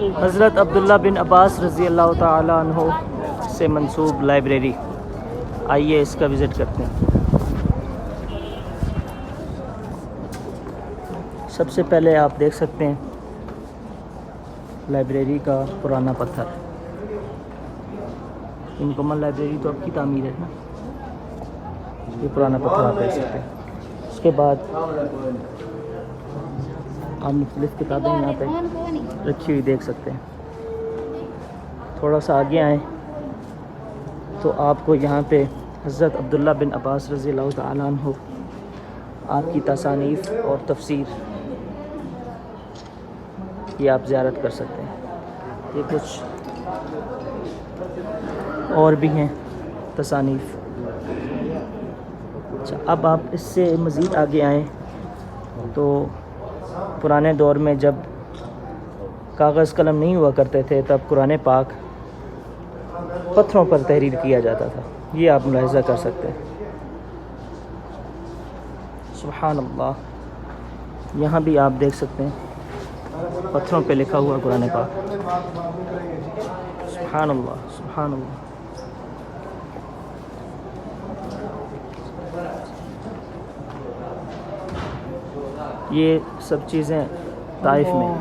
حضرت عبداللہ بن عباس رضی اللہ تعالیٰ عنہ سے منسوب لائبریری، آئیے اس کا وزٹ کرتے ہیں۔ سب سے پہلے آپ دیکھ سکتے ہیں لائبریری کا پرانا پتھر۔ مکمل لائبریری تو اب کی تعمیر ہے نا، یہ پرانا پتھر آپ دیکھ سکتے ہیں۔ اس کے بعد آپ مختلف کتابیں یہاں پہ رکھی ہوئی دیکھ سکتے ہیں۔ تھوڑا سا آگے آئیں تو آپ کو یہاں پہ حضرت عبداللہ بن عباس رضی اللہ تعالیٰ عنہ آپ کی تصانیف اور تفسیر یہ آپ زیارت کر سکتے ہیں۔ یہ کچھ اور بھی ہیں تصانیف۔ اچھا، اب آپ اس سے مزید آگے آئیں تو پرانے دور میں جب کاغذ قلم نہیں ہوا کرتے تھے تب قرآن پاک پتھروں پر تحریر کیا جاتا تھا، یہ آپ ملاحظہ کر سکتے ہیں۔ سبحان اللہ، یہاں بھی آپ دیکھ سکتے ہیں پتھروں پہ لکھا ہوا قرآن پاک۔ سبحان اللہ، سبحان اللہ۔ یہ سب چیزیں طائف میں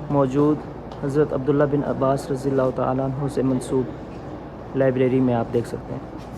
موجود حضرت عبداللہ بن عباس رضی اللہ تعالیٰ عنہ سے منسوب لائبریری میں آپ دیکھ سکتے ہیں۔